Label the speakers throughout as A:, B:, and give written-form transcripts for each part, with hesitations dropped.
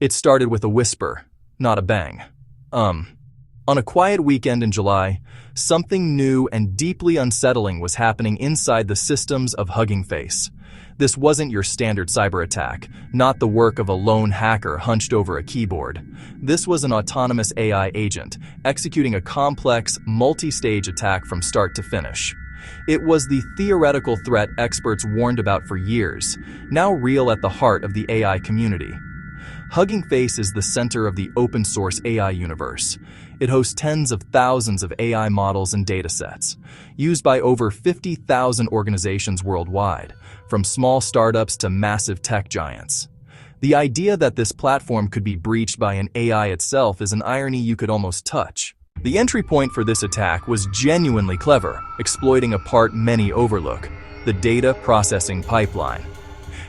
A: It started with a whisper, not a bang. On a quiet weekend in July, something new and deeply unsettling was happening inside the systems of Hugging Face. This wasn't your standard cyber attack, not the work of a lone hacker hunched over a keyboard. This was an autonomous AI agent, executing a complex, multi-stage attack from start to finish. It was the theoretical threat experts warned about for years, now real at the heart of the AI community. Hugging Face is the center of the open-source AI universe. It hosts tens of thousands of AI models and datasets, used by over 50,000 organizations worldwide, from small startups to massive tech giants. The idea that this platform could be breached by an AI itself is an irony you could almost touch. The entry point for this attack was genuinely clever, exploiting a part many overlook: the data processing pipeline.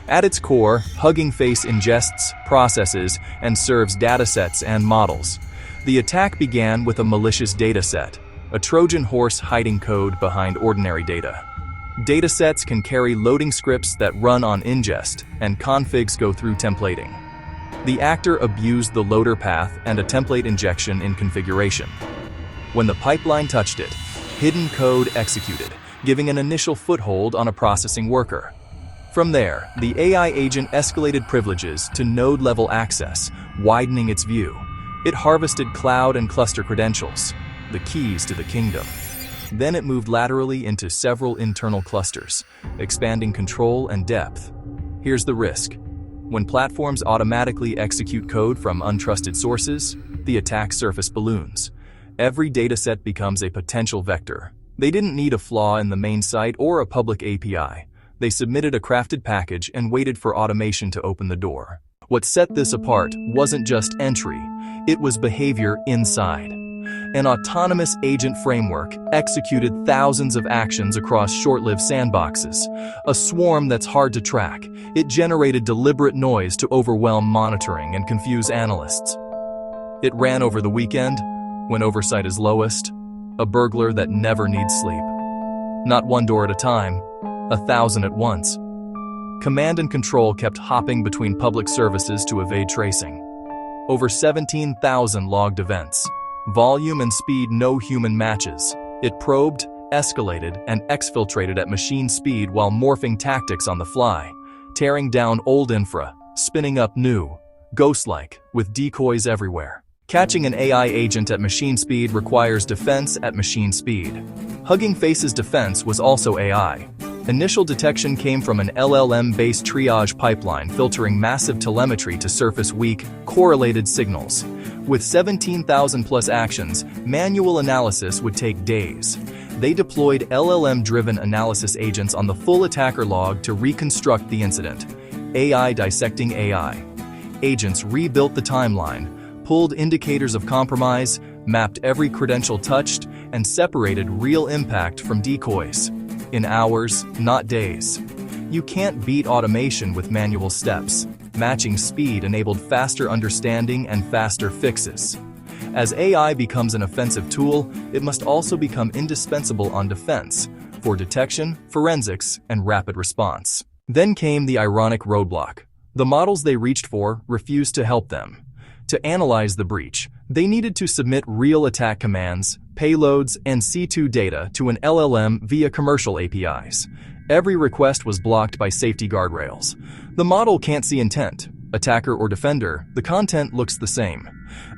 A: At its core, Hugging Face ingests, processes, and serves datasets and models. The attack began with a malicious dataset, a Trojan horse hiding code behind ordinary data. Datasets can carry loading scripts that run on ingest, and configs go through templating. The actor abused the loader path and a template injection in configuration. When the pipeline touched it, hidden code executed, giving an initial foothold on a processing worker. From there, the AI agent escalated privileges to node-level access, widening its view. It harvested cloud and cluster credentials, the keys to the kingdom. Then it moved laterally into several internal clusters, expanding control and depth. Here's the risk. When platforms automatically execute code from untrusted sources, the attack surface balloons. Every dataset becomes a potential vector. They didn't need a flaw in the main site or a public API. They submitted a crafted package and waited for automation to open the door. What set this apart wasn't just entry, it was behavior inside. An autonomous agent framework executed thousands of actions across short-lived sandboxes, a swarm that's hard to track. It generated deliberate noise to overwhelm monitoring and confuse analysts. It ran over the weekend, when oversight is lowest, a burglar that never needs sleep. Not one door at a time, 1,000 at once. Command and control kept hopping between public services to evade tracing. Over 17,000 logged events. Volume and speed no human matches. It probed, escalated, and exfiltrated at machine speed while morphing tactics on the fly, tearing down old infra, spinning up new, ghost-like, with decoys everywhere. Catching an AI agent at machine speed requires defense at machine speed. Hugging Face's defense was also AI. Initial detection came from an LLM-based triage pipeline filtering massive telemetry to surface weak, correlated signals. With 17,000+ actions, manual analysis would take days. They deployed LLM-driven analysis agents on the full attacker log to reconstruct the incident. AI dissecting AI. Agents rebuilt the timeline, pulled indicators of compromise, mapped every credential touched, and separated real impact from decoys. In hours, not days. You can't beat automation with manual steps. Matching speed enabled faster understanding and faster fixes. As AI becomes an offensive tool, it must also become indispensable on defense, for detection, forensics, and rapid response. Then came the ironic roadblock. The models they reached for refused to help them. To analyze the breach, they needed to submit real attack commands, payloads, and C2 data to an LLM via commercial APIs. Every request was blocked by safety guardrails. The model can't see intent. Attacker or defender, the content looks the same.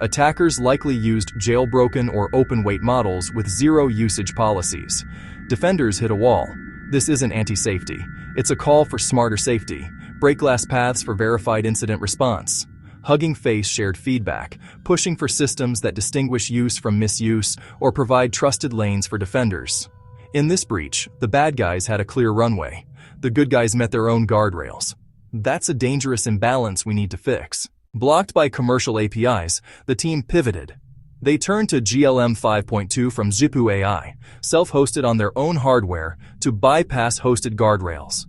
A: Attackers likely used jailbroken or open-weight models with zero usage policies. Defenders hit a wall. This isn't anti-safety. It's a call for smarter safety. Break glass paths for verified incident response. Hugging Face shared feedback, pushing for systems that distinguish use from misuse or provide trusted lanes for defenders. In this breach, the bad guys had a clear runway. The good guys met their own guardrails. That's a dangerous imbalance we need to fix. Blocked by commercial APIs, the team pivoted. They turned to GLM 5.2 from Zipu AI, self-hosted on their own hardware, to bypass hosted guardrails.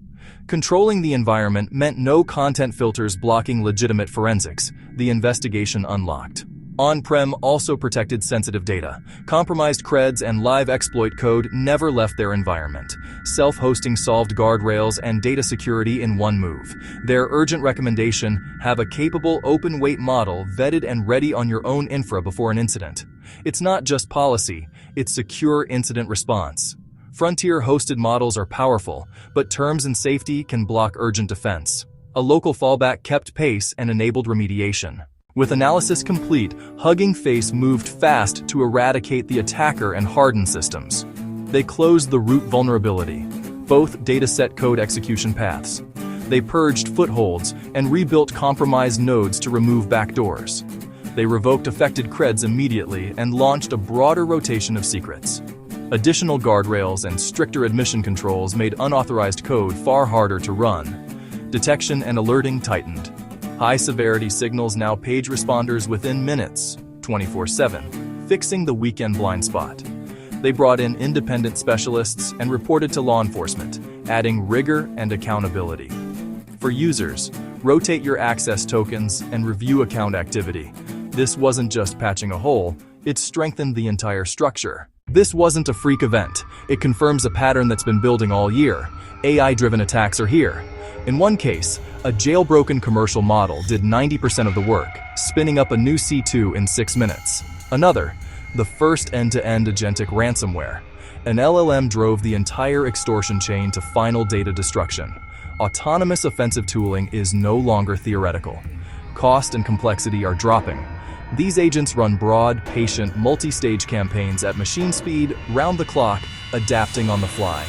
A: Controlling the environment meant no content filters blocking legitimate forensics. The investigation unlocked. On-prem also protected sensitive data. Compromised creds and live exploit code never left their environment. Self-hosting solved guardrails and data security in one move. Their urgent recommendation: have a capable open-weight model vetted and ready on your own infra before an incident. It's not just policy, it's secure incident response. Frontier-hosted models are powerful, but terms and safety can block urgent defense. A local fallback kept pace and enabled remediation. With analysis complete, Hugging Face moved fast to eradicate the attacker and harden systems. They closed the root vulnerability, both dataset code execution paths. They purged footholds and rebuilt compromised nodes to remove backdoors. They revoked affected creds immediately and launched a broader rotation of secrets. Additional guardrails and stricter admission controls made unauthorized code far harder to run. Detection and alerting tightened. High-severity signals now page responders within minutes, 24/7, fixing the weekend blind spot. They brought in independent specialists and reported to law enforcement, adding rigor and accountability. For users, rotate your access tokens and review account activity. This wasn't just patching a hole, it strengthened the entire structure. This wasn't a freak event. It confirms a pattern that's been building all year. AI-driven attacks are here. In one case, a jailbroken commercial model did 90% of the work, spinning up a new C2 in 6 minutes. Another, the first end-to-end agentic ransomware. An LLM drove the entire extortion chain to final data destruction. Autonomous offensive tooling is no longer theoretical. Cost and complexity are dropping. These agents run broad, patient, multi-stage campaigns at machine speed, round the clock, adapting on the fly.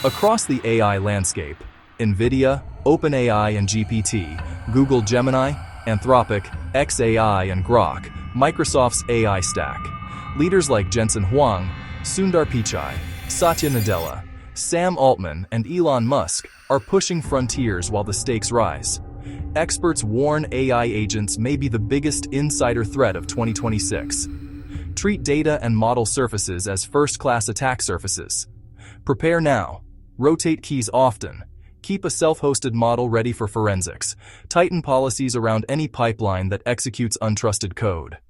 A: Across the AI landscape, NVIDIA, OpenAI and GPT, Google Gemini, Anthropic, xAI and Grok, Microsoft's AI stack. Leaders like Jensen Huang, Sundar Pichai, Satya Nadella, Sam Altman, and Elon Musk are pushing frontiers while the stakes rise. Experts warn AI agents may be the biggest insider threat of 2026. Treat data and model surfaces as first-class attack surfaces. Prepare now. Rotate keys often. Keep a self-hosted model ready for forensics. Tighten policies around any pipeline that executes untrusted code.